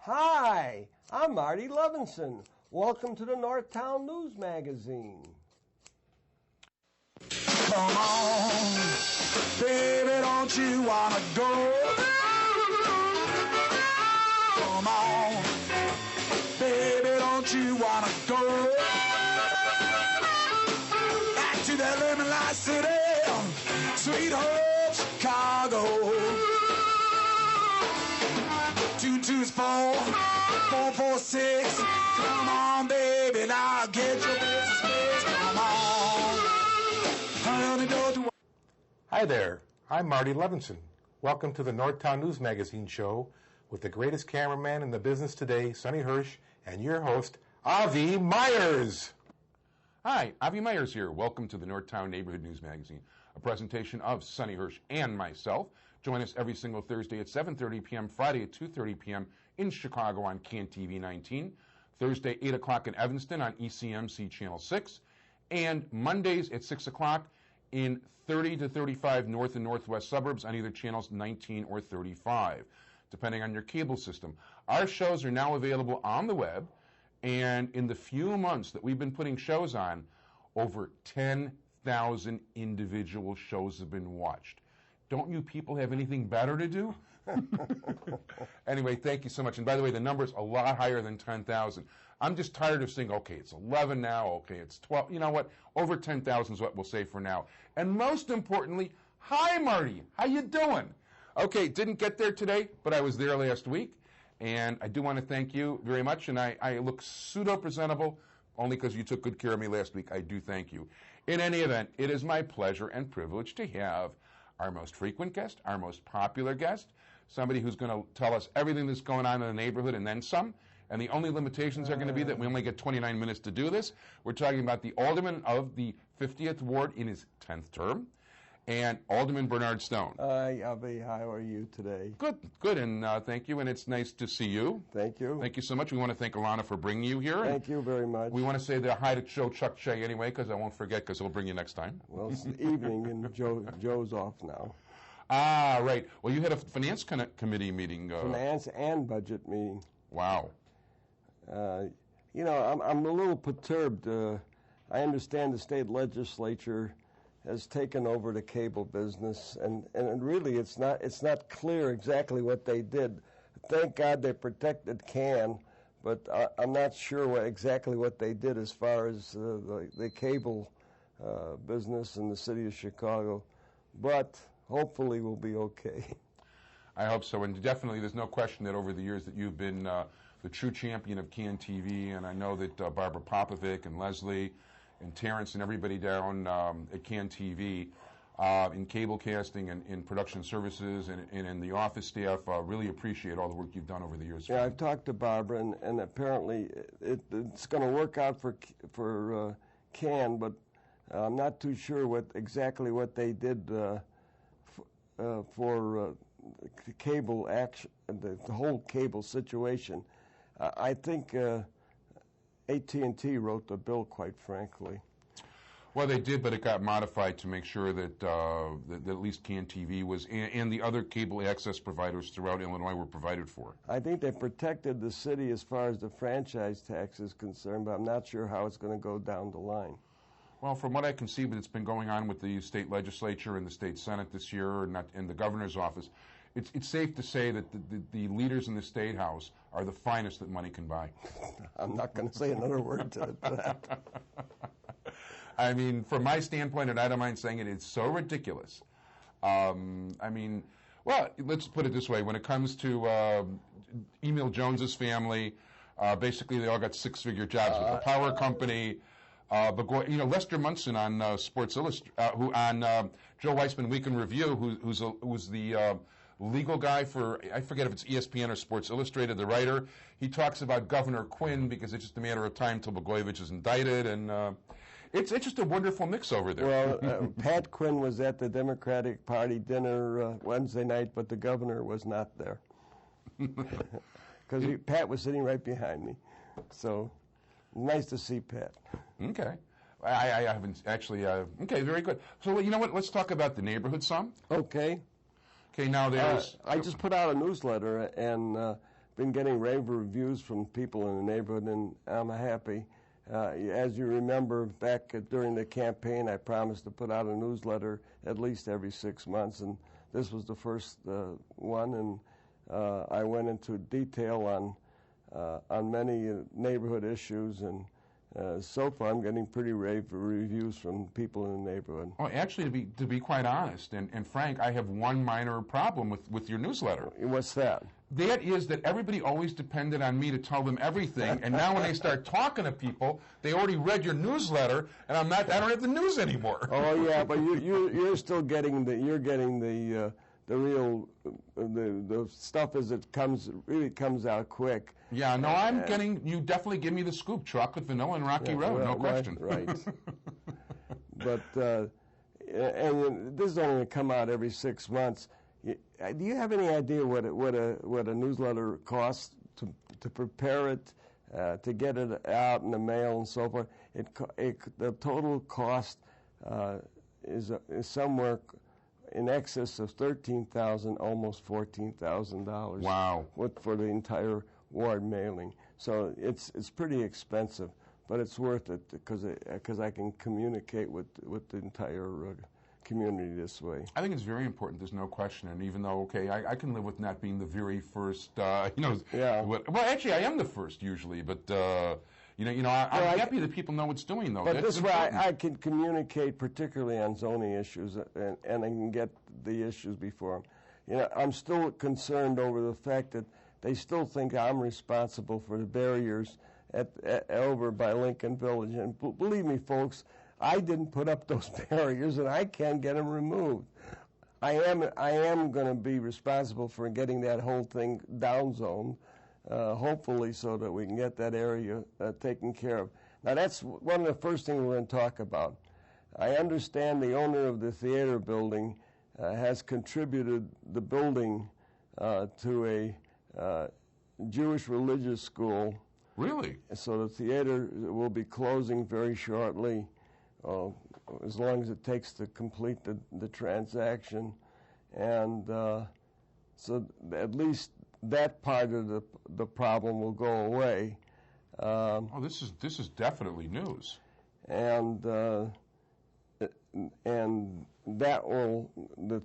Hi, I'm Marty Levinson. Welcome to the Northtown News Magazine. Come on, baby, don't you wanna go? Come on, baby, don't you wanna go? Back to that living light city, sweet home Chicago. 224 446. Come on, baby, now get your business fixed. Come on. Hi there, I'm Marty Levinson. Welcome to the Northtown News Magazine show with the greatest cameraman in the business today, Sonny Hersh, and your host, Avi Meyers. Hi, Avi Meyers here. Welcome to the Northtown Neighborhood News Magazine, a presentation of Sonny Hersh and myself. Join us every single Thursday at 7:30 p.m., Friday at 2:30 p.m. in Chicago on CanTV 19, Thursday 8 o'clock in Evanston on ECMC Channel 6, and Mondays at 6 o'clock in 30 to 35 north and northwest suburbs on either channels 19 or 35, depending on your cable system. Our shows are now available on the web, and in the few months that we've been putting shows on, over 10,000 individual shows have been watched. Don't you people have anything better to do? Anyway, thank you so much. And by the way, the number's a lot higher than 10,000. I'm just tired of saying, okay, it's 11 now, okay, it's 12. You know what? Over 10,000 is what we'll say for now. And most importantly, hi, Marty. How you doing? Okay, didn't get there today, but I was there last week. And I do want to thank you very much. And I look pseudo-presentable only because you took good care of me last week. I do thank you. In any event, it is my pleasure and privilege to have our most frequent guest, our most popular guest, somebody who's going to tell us everything that's going on in the neighborhood and then some. And the only limitations are going to be that we only get 29 minutes to do this. We're talking about the Alderman of the 50th Ward in his 10th term, and Alderman Bernard Stone. Hi, Avi. How are you today? Good, and thank you, and it's nice to see you. Thank you. Thank you so much. We want to thank Alana for bringing you here. Thank you very much. We want to say hi to Joe Chuck Shea anyway, because I won't forget, because he'll bring you next time. Well, it's the evening, and Joe's off now. Ah, right. Well, you had a finance committee meeting. Finance and budget meeting. Wow. You know, I'm a little perturbed. I understand the state legislature has taken over the cable business, and really it's not clear exactly what they did. Thank God they protected CAN, but I'm not sure exactly what they did as far as the cable business in the city of Chicago. But hopefully we'll be okay. I hope so, and definitely there's no question that over the years that you've been the true champion of CAN TV, and I know that Barbara Popovic and Leslie and Terrence and everybody down at CAN TV in cable casting and in production services and in the office staff really appreciate all the work you've done over the years. Yeah, I've talked to Barbara, and apparently it's going to work out for CAN, but I'm not too sure exactly what they did for the cable action, the whole cable situation. I think AT&T wrote the bill, quite frankly. Well, they did, but it got modified to make sure that, that at least CAN TV was, and the other cable access providers throughout Illinois were provided for. I think they protected the city as far as the franchise tax is concerned, but I'm not sure how it's going to go down the line. Well, from what I can see, but it's been going on with the state legislature and the state senate this year, and in the governor's office, it's safe to say that the leaders in the state house are the finest that money can buy. I'm not going to say another word to that. I mean, from my standpoint, and I don't mind saying it, it's so ridiculous. I mean, well, let's put it this way. When it comes to Emil Jones's family, basically they all got six-figure jobs with the power company. But you know, Lester Munson on Sports Illustrated, who on Joe Weissman Week in Review, who's the legal guy for, I forget if it's ESPN or Sports Illustrated, the writer. He talks about Governor Quinn because it's just a matter of time till Blagojevich is indicted, and it's just a wonderful mix over there. Well, Pat Quinn was at the Democratic Party dinner Wednesday night, but the governor was not there because Pat was sitting right behind me. So nice to see Pat. Okay. I haven't actually, okay, very good. So, you know what, let's talk about the neighborhood some. Okay. Okay, now there's... I just put out a newsletter, and been getting rave reviews from people in the neighborhood, and I'm happy. As you remember, back during the campaign, I promised to put out a newsletter at least every 6 months, and this was the first one, and I went into detail on many neighborhood issues, and so far I'm getting pretty rave reviews from people in the neighborhood. Well, actually, to be quite honest and frank, I have one minor problem with your newsletter. What's that? That is that everybody always depended on me to tell them everything, and now when they start talking to people, they already read your newsletter, and I don't have the news anymore. Oh yeah, but you're still getting the real the stuff as it really comes out quick. Yeah, no, I'm getting. You definitely give me the scoop: chocolate, vanilla, and Rocky Road, no question. Right. But and this is only going to come out every 6 months. Do you have any idea what a newsletter costs to prepare it, to get it out in the mail and so forth? The total cost is somewhere in excess of $13,000, almost $14,000. Wow! For the entire ward mailing. So it's pretty expensive, but it's worth it because I can communicate with the entire community this way. I think it's very important. There's no question. And even though, okay, I can live with not being the very first, Yeah. Well, actually, I am the first usually, but I'm happy that people know what's doing though. But this way, I can communicate particularly on zoning issues, and I can get the issues before them. I'm still concerned over the fact that they still think I'm responsible for the barriers over by Lincoln Village, and believe me, folks, I didn't put up those barriers, and I can't get them removed. I am going to be responsible for getting that whole thing downzoned, hopefully, so that we can get that area taken care of. Now, that's one of the first things we're going to talk about. I understand the owner of the theater building has contributed the building to a Jewish religious school. Really? So the theater will be closing very shortly. As long as it takes to complete the transaction, and so at least that part of the problem will go away. This is definitely news. And the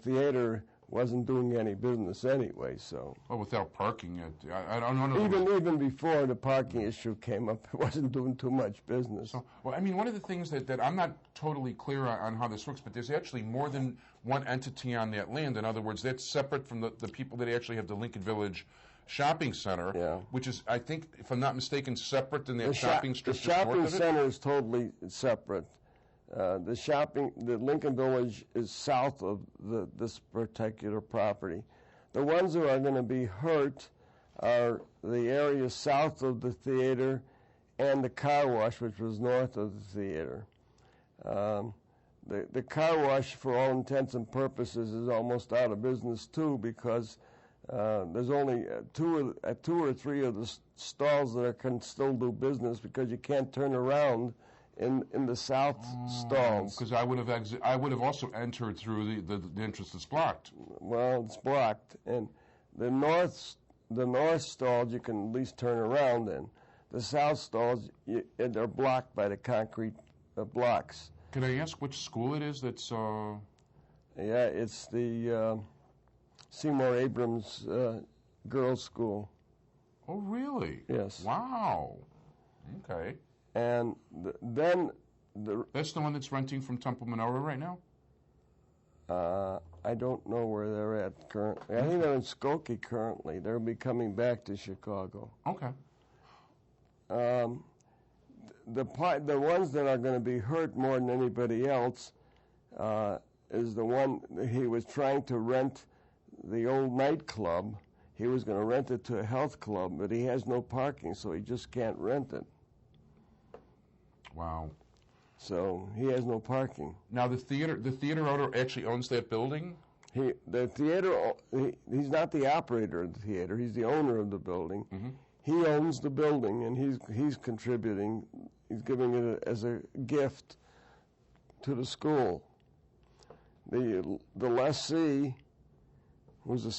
theater wasn't doing any business anyway, so. Well, without parking, I don't know. Even before the parking issue came up, it wasn't doing too much business. So, well, I mean, one of the things that I'm not totally clear on how this works, but there's actually more than one entity on that land. In other words, that's separate from the people that actually have the Lincoln Village Shopping Center, which is, I think, if I'm not mistaken, separate than that shopping strip. The shopping center is totally separate. The Lincoln Village is south of this particular property. The ones who are going to be hurt are the area south of the theater and the car wash, which was north of the theater. The car wash, for all intents and purposes, is almost out of business too, because there's only two or three of the stalls that can still do business, because you can't turn around in the south stalls. Because I would have also entered through the entrance that's blocked. Well, it's blocked, and the north stalls you can at least turn around in. The south stalls they're blocked by the concrete blocks. Can I ask which school it is that's? Yeah, it's the Seymour Abrams Girls' School. Oh, really? Yes. Wow. Okay. And then that's the one that's renting from Temple Menorah right now? I don't know where they're at currently. I think they're in Skokie currently. They'll be coming back to Chicago. Okay. The ones that are going to be hurt more than anybody else is the one he was trying to rent the old nightclub. He was going to rent it to a health club, but he has no parking, so he just can't rent it. Wow. So he has no parking. Now the theater owner actually owns that building? He's not the operator of the theater. He's the owner of the building. Mm-hmm. He owns the building, and he's contributing. He's giving it as a gift to the school. The lessee was a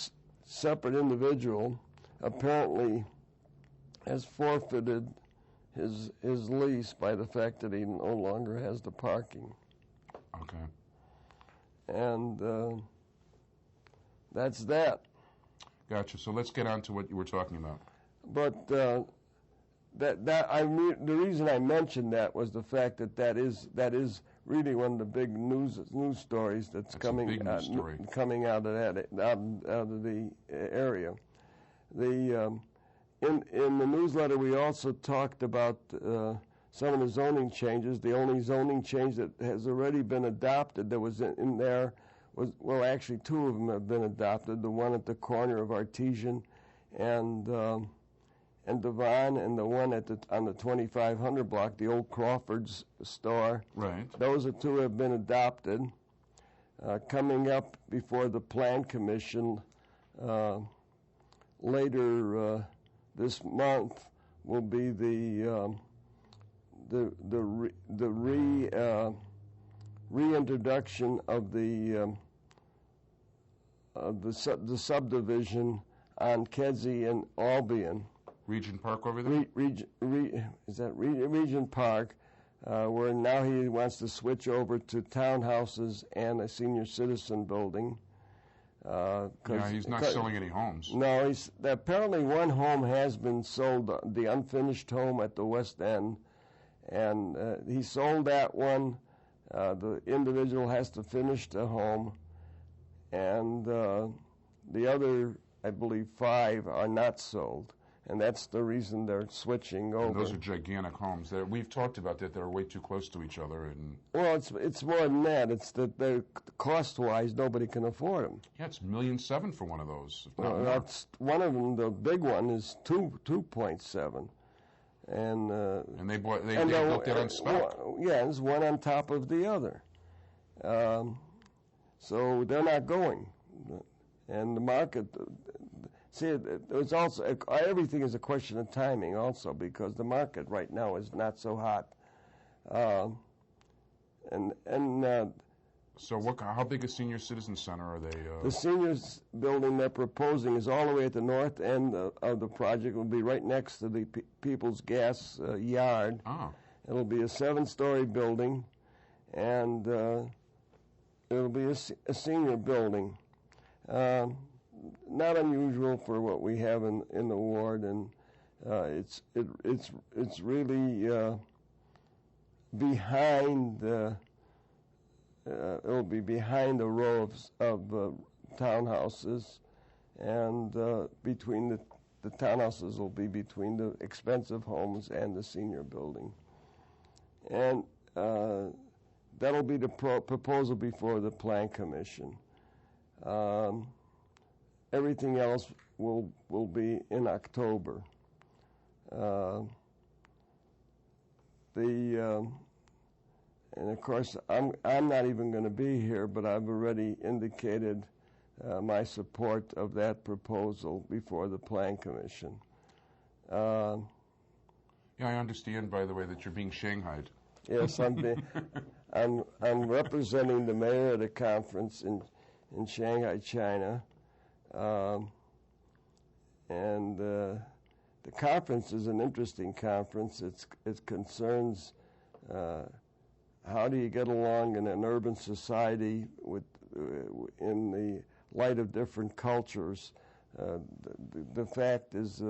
separate individual. apparently has forfeited his lease by the fact that he no longer has the parking. Okay. And that's that. Gotcha. So let's get on to what you were talking about. But the reason I mentioned that was the fact that is really one of the big news stories that's coming a big news story. Coming out of that out of the area. In the newsletter we also talked about some of the zoning changes. The only zoning change that has already been adopted that was in there was, well, actually two of them have been adopted. The one at the corner of Artesian and Devon, and the one on the 2500 block, the old Crawford's store. Right. Those two have been adopted. Coming up before the Plan Commission later this month will be the reintroduction of the subdivision on Kedzie and Albion. Region Park over there? Region Park, where now he wants to switch over to townhouses and a senior citizen building. He's not selling any homes. No, apparently one home has been sold, the unfinished home at the West End, and he sold that one. The individual has to finish the home, and the other, I believe, 5 are not sold. And that's the reason they're switching over. And those are gigantic homes. We've talked about that. They're way too close to each other. And well, it's more than that. It's that they're cost-wise, nobody can afford them. Yeah, it's $1.7 million for one of those. Well, that's one of them. The big one is 2.7, and they built that on spec. Yeah, there's one on top of the other. So they're not going, and the market. See, it's also everything is a question of timing, also, because the market right now is not so hot. So, how big a senior citizen center are they? The seniors building they're proposing is all the way at the north end of the project. It will be right next to the People's Gas yard. Oh. It'll be a 7-story building, and it'll be a senior building. Not unusual for what we have in the ward, and it's really behind. It'll be behind a row of townhouses, and between the townhouses will be between the expensive homes and the senior building, and that'll be the proposal before the Plan Commission. Everything else will be in October. And of course, I'm not even going to be here, but I've already indicated my support of that proposal before the Plan Commission. Yeah, I understand, by the way, that you're being shanghaied. Yes, I'm representing the mayor at a conference in Shanghai, China. And the conference is an interesting conference. It concerns how do you get along in an urban society in the light of different cultures. The fact is,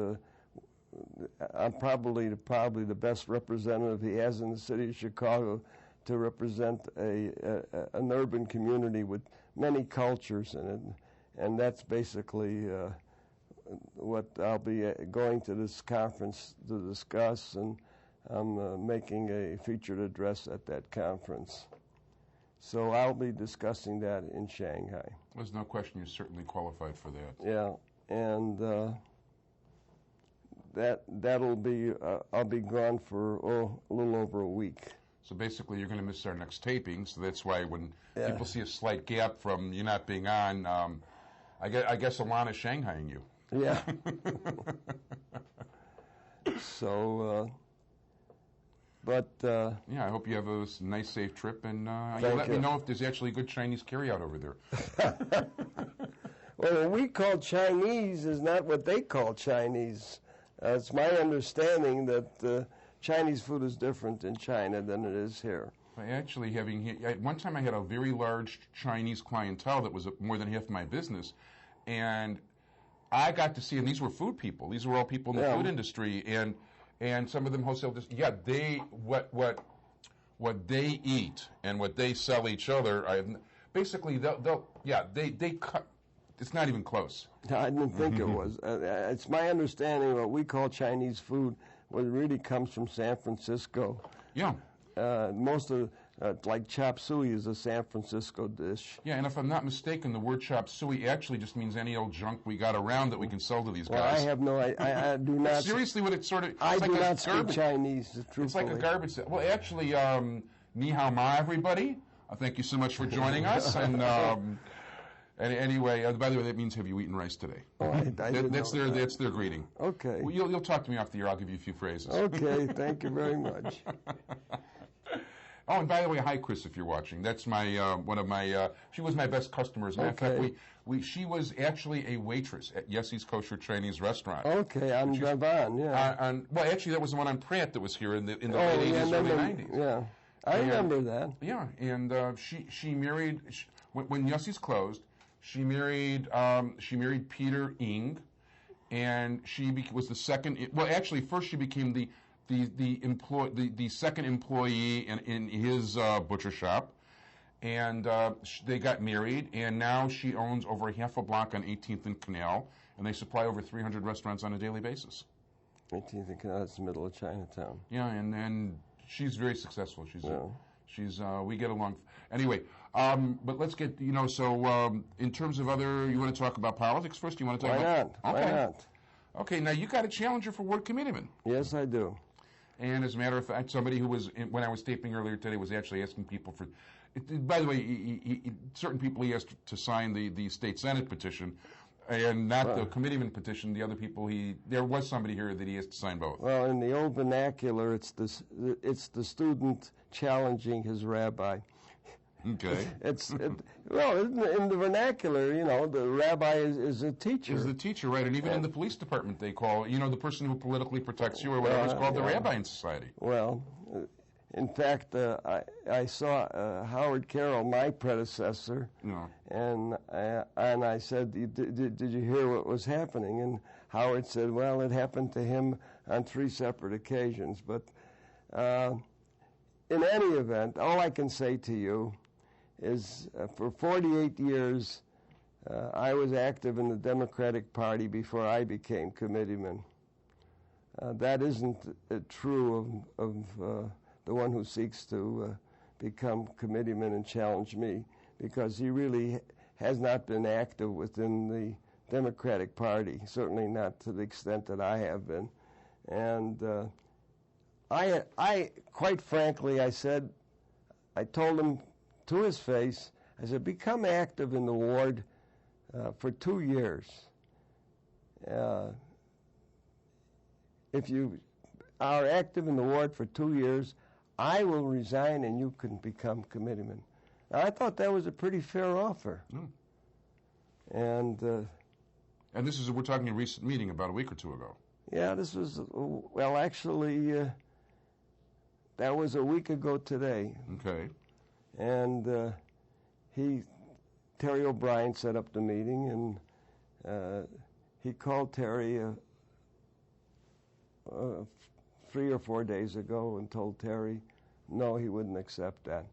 I'm probably the best representative he has in the city of Chicago to represent an urban community with many cultures in it. And that's basically what I'll be going to this conference to discuss, and I'm making a featured address at that conference. So I'll be discussing that in Shanghai. There's no question you're certainly qualified for that. Yeah, and that'll be, I'll be gone for a little over a week. So basically you're going to miss our next taping, so that's why when people see a slight gap from you not being on, I guess Alana's Shanghaiing you. Yeah. So, but... yeah, I hope you have a nice, safe trip, and you let me know if there's actually good Chinese carryout over there. Well, what we call Chinese is not what they call Chinese. It's my understanding that Chinese food is different in China than it is here. Actually, at one time I had a very large Chinese clientele that was more than half my business, and I got to see, and these were food people. These were all people in the food industry, and some of them wholesale. What they eat and what they sell each other, basically they cut. It's not even close. I didn't think it was. It's my understanding what we call Chinese food, what really comes from San Francisco. Yeah. Most of, like chop suey is a San Francisco dish. Yeah, and if I'm not mistaken, the word chop suey actually just means any old junk we got around that we can sell to these guys. Well, I have no, I do not. Seriously, what it's sort of. I do not speak Chinese, truthfully. It's like a garbage. Well, actually, ni hao ma, everybody. Thank you so much for joining us. And anyway, by the way, that means have you eaten rice today? Oh, that's their greeting. Okay. Well, you'll talk to me off the air. I'll give you a few phrases. Okay. Thank you very much. Oh, and by the way, hi, Chris, if you're watching. That's my one of my. She was my best customer. As a matter of fact, she was actually a waitress at Yessie's Kosher Chinese Restaurant. Okay, on Devon, yeah. Well, actually, that was the one on Pratt that was here in the late 80s, early 90s. Yeah, I remember that. Yeah, and she married when Yessie's closed. She married Peter Ing, and she was the second. Well, actually, first she became the second employee in his butcher shop, and they got married, and now she owns over half a block on 18th and Canal, and they supply over 300 restaurants on a daily basis. 18th and Canal, that's the middle of Chinatown. Yeah, and she's very successful. She's we get along. Anyway, but let's get, so in terms of you want to talk about politics first? You want to talk about? Why not? Okay, now you got a challenger for ward committeeman. Yes, I do. And as a matter of fact, somebody who was, when I was taping earlier today, was actually asking people for, by the way, certain people he asked to sign the state senate petition, and not the committeeman petition. The other people, there was somebody here that he has to sign both. Well, in the old vernacular, it's the student challenging his rabbi. Okay. Well, in the vernacular, the rabbi is a teacher. Is the teacher, right? And even in the police department, they call, the person who politically protects you or whatever is called the rabbi in society. Well, in fact, I saw Howard Carroll, my predecessor, and I said, did you hear what was happening? And Howard said, well, it happened to him on 3 separate occasions. But in any event, all I can say to you is for 48 years, I was active in the Democratic Party before I became committeeman. That isn't true of the one who seeks to become committeeman and challenge me, because he really has not been active within the Democratic Party, certainly not to the extent that I have been. And I quite frankly, I told him to his face, I said, become active in the ward for 2 years. If you are active in the ward for 2 years, I will resign and you can become committeeman. Now, I thought that was a pretty fair offer. And this is, we're talking a recent meeting about a week or two ago. Yeah, this was, well, actually, that was a week ago today. Okay. And Terry O'Brien set up the meeting, and he called Terry 3 or 4 days ago and told Terry, no, he wouldn't accept that.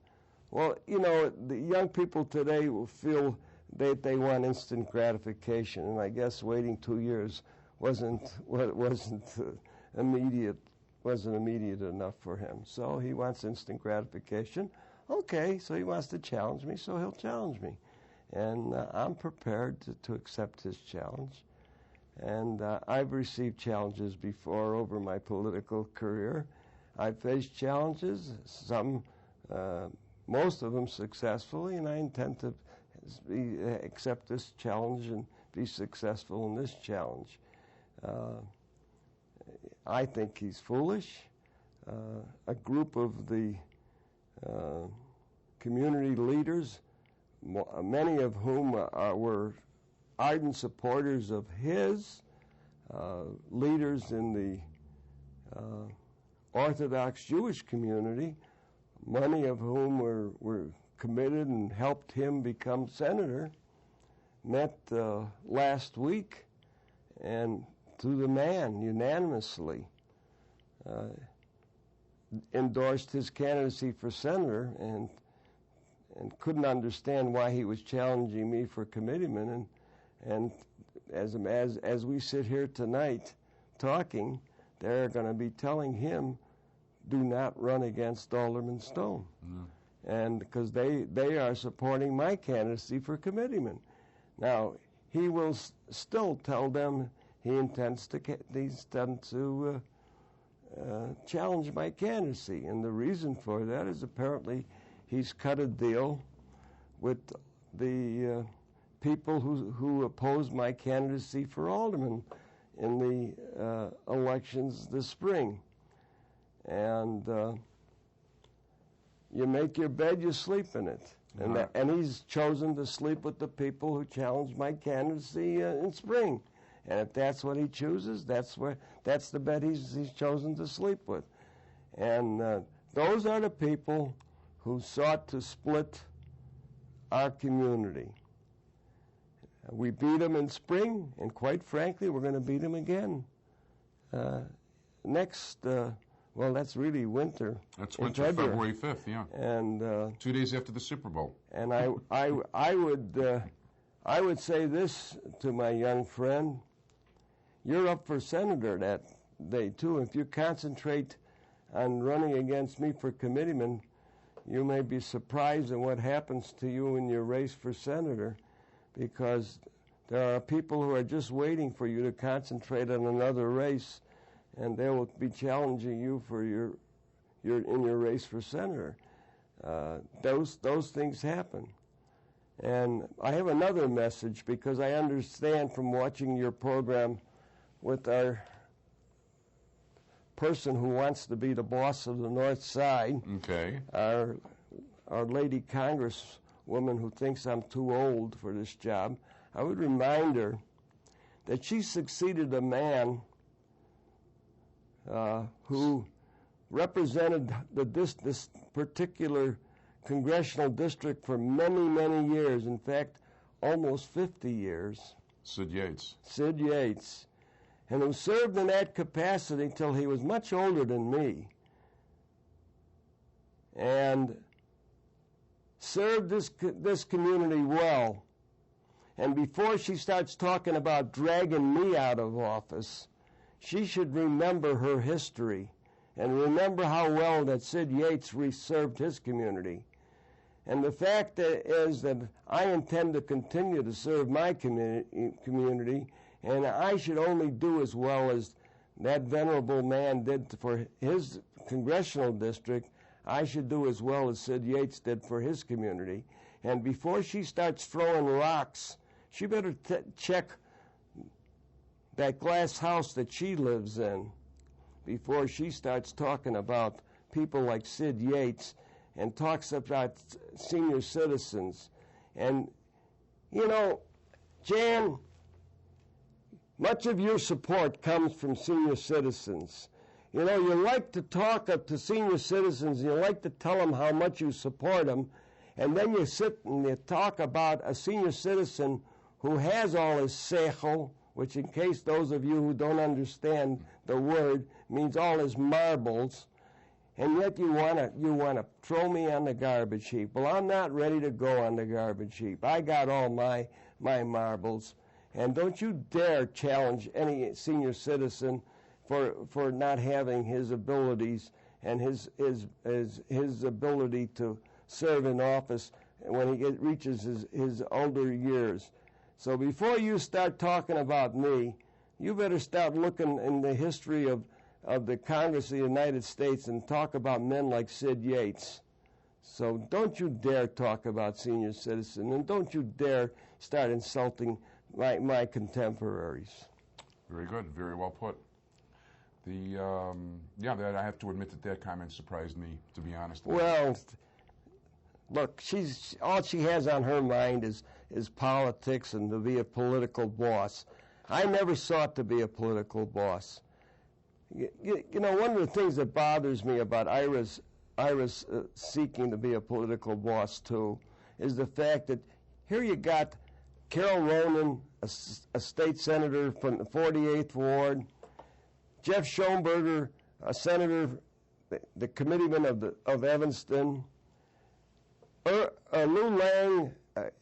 Well, the young people today will feel that they want instant gratification, and I guess waiting 2 years wasn't immediate enough for him. So he wants instant gratification. Okay, so he wants to challenge me, so he'll challenge me. And I'm prepared to accept his challenge. And I've received challenges before over my political career. I've faced challenges, most of them successfully, and I intend to accept this challenge and be successful in this challenge. I think he's foolish. A group of the community leaders, many of whom were ardent supporters of his, leaders in the Orthodox Jewish community, many of whom were committed and helped him become senator, met last week and to the man unanimously endorsed his candidacy for senator and couldn't understand why he was challenging me for committeeman. And as we sit here tonight talking, they're going to be telling him, do not run against Alderman Stone. And because they are supporting my candidacy for committeeman. Now, he will still tell them he intends to challenge my candidacy. And the reason for that is apparently he's cut a deal with the people who oppose my candidacy for alderman in the elections this spring. And you make your bed, you sleep in it. And he's chosen to sleep with the people who challenged my candidacy in spring. And if that's what he chooses, that's the bed he's chosen to sleep with. And those are the people who sought to split our community. We beat them in spring, and quite frankly, we're going to beat them again next. Well, that's really winter. That's winter, February 5th, yeah. And 2 days after the Super Bowl. And I would say this to my young friend: you're up for senator that day too. If you concentrate on running against me for committeeman, you may be surprised at what happens to you in your race for senator, because there are people who are just waiting for you to concentrate on another race, and they will be challenging you for your race for senator. Those things happen. And I have another message, because I understand from watching your program with our person who wants to be the boss of the North Side, okay, our lady congresswoman who thinks I'm too old for this job. I would remind her that she succeeded a man who represented this particular congressional district for many, many years. In fact, almost 50 years. Sid Yates. Sid Yates. And who served in that capacity till he was much older than me. And served this community well. And before she starts talking about dragging me out of office, she should remember her history and remember how well that Sid Yates served his community. And the fact is that I intend to continue to serve my community, and I should only do as well as that venerable man did for his congressional district. I should do as well as Sid Yates did for his community. And before she starts throwing rocks, she better check that glass house that she lives in before she starts talking about people like Sid Yates and talks about senior citizens. And, you know, Jan, much of your support comes from senior citizens. You know, you like to talk to senior citizens, you like to tell them how much you support them, and then you sit and you talk about a senior citizen who has all his seichel, which, in case those of you who don't understand the word, means all his marbles, and yet you want to throw me on the garbage heap. Well, I'm not ready to go on the garbage heap. I got all my marbles, and don't you dare challenge any senior citizen for not having his abilities and his ability to serve in office when he reaches his older years. So before you start talking about me, you better start looking in the history of the Congress of the United States and talk about men like Sid Yates. So don't you dare talk about senior citizens, and don't you dare start insulting my contemporaries. Very good. Very well put. That I have to admit that comment surprised me, to be honest. Well, look, all she has on her mind is is politics and to be a political boss. I never sought to be a political boss. You know, one of the things that bothers me about Ira's seeking to be a political boss too is the fact that here you got Carol Ronan, a state senator from the 48th Ward, Jeff Schoenberger, a senator, the committeeman of Evanston, Lou Lang,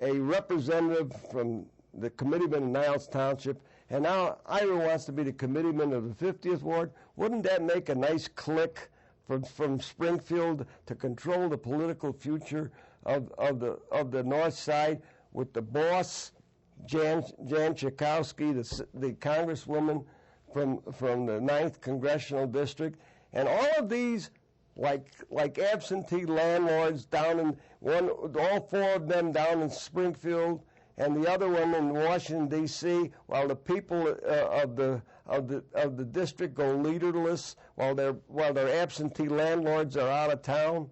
a representative from the committeeman of Niles Township, and now Ira wants to be the committeeman of the 50th Ward. Wouldn't that make a nice clique from Springfield to control the political future of the North Side with the boss, Jan Schakowsky, the congresswoman from the 9th Congressional District, and all of these like absentee landlords down in all four of them down in Springfield, and the other one in Washington D.C. While the people of the district go leaderless, while their absentee landlords are out of town.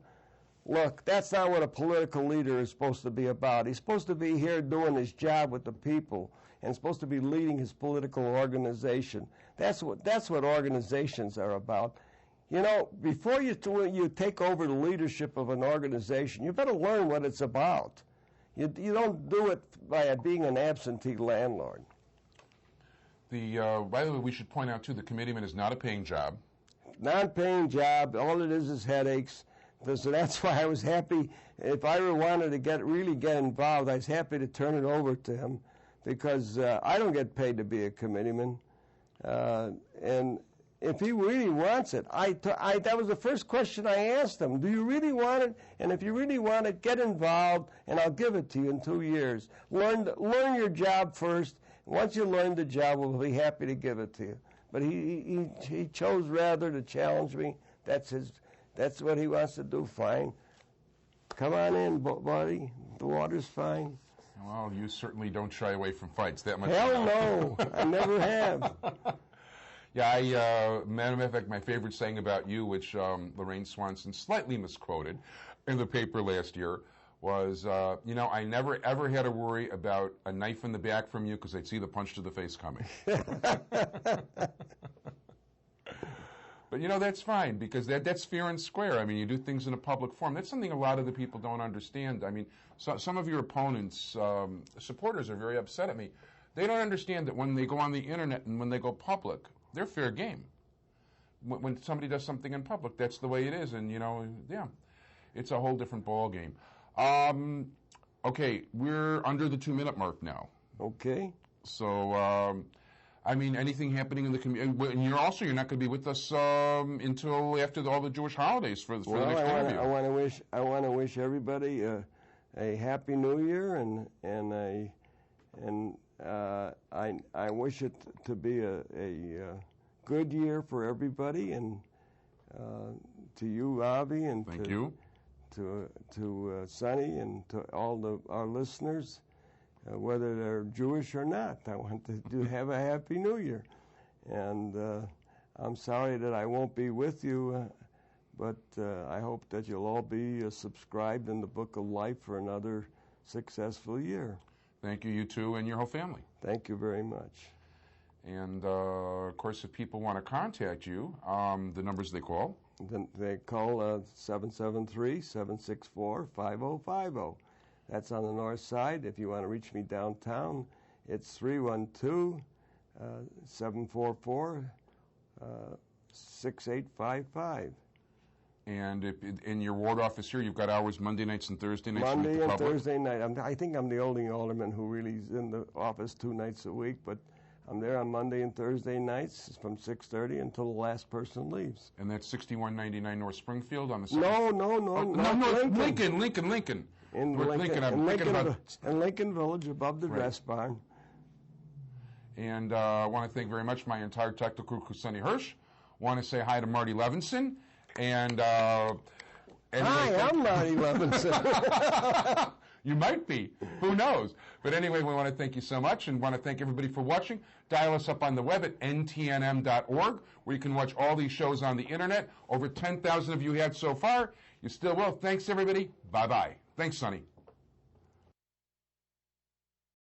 Look, that's not what a political leader is supposed to be about. He's supposed to be here doing his job with the people, and supposed to be leading his political organization. That's what organizations are about. You know, before you take over the leadership of an organization, you better learn what it's about. You don't do it by being an absentee landlord. By the way, we should point out, too, the committeeman is not a paying job. Non-paying job. All it is headaches. So that's why I was happy. If I wanted to really get involved, I was happy to turn it over to him, because I don't get paid to be a committeeman. And if he really wants it, that was the first question I asked him. Do you really want it? And if you really want it, get involved, and I'll give it to you in 2 years. Learn your job first. Once you learn the job, we'll be happy to give it to you. But he chose rather to challenge me. That's what he wants to do. Fine. Come on in, buddy. The water's fine. Well, you certainly don't shy away from fights. That much. Hell no. I never have. Yeah, matter of fact, my favorite saying about you, which Lorraine Swanson slightly misquoted in the paper last year, was, I never ever had to worry about a knife in the back from you because I'd see the punch to the face coming. But, that's fine, because that's fair and square. I mean, you do things in a public forum. That's something a lot of the people don't understand. I mean, some of your opponents, supporters, are very upset at me. They don't understand that when they go on the Internet and when they go public, they're fair game. When somebody does something in public, that's the way it is. And, it's a whole different ball game. Okay, we're under the 2-minute mark now. Okay. So, anything happening in the community? And you're not going to be with us until after all the Jewish holidays for the next interview. I want to wish everybody a happy New Year, and I wish it to be a good year for everybody, and to you, Avi, and thank you. To Sonny, and to all our listeners, whether they're Jewish or not. I want to have a Happy New Year. And I'm sorry that I won't be with you, but I hope that you'll all be subscribed in the Book of Life for another successful year. Thank you, you too, and your whole family. Thank you very much. And, of course, if people want to contact you, the numbers they call? Then they call 773-764-5050. That's on the north side. If you want to reach me downtown, it's 312-744-6855. And in your ward office here, you've got hours Monday nights and Thursday nights? Monday and Thursday night. I think I'm the only alderman who really is in the office 2 nights a week, but I'm there on Monday and Thursday nights from 6:30 until the last person leaves. And that's 6199 North Springfield on the side? No, Lincoln. In Lincoln Village, above the dress barn. And I want to thank very much my entire technical crew, Sonny Hersh. Want to say hi to Marty Levinson. And hi, I'm Marty Levinson. You might be. Who knows? But anyway, we want to thank you so much, and want to thank everybody for watching. Dial us up on the web at ntnm.org, where you can watch all these shows on the Internet. Over 10,000 of you have so far. You still will. Thanks, everybody. Bye-bye. Thanks, Sonny.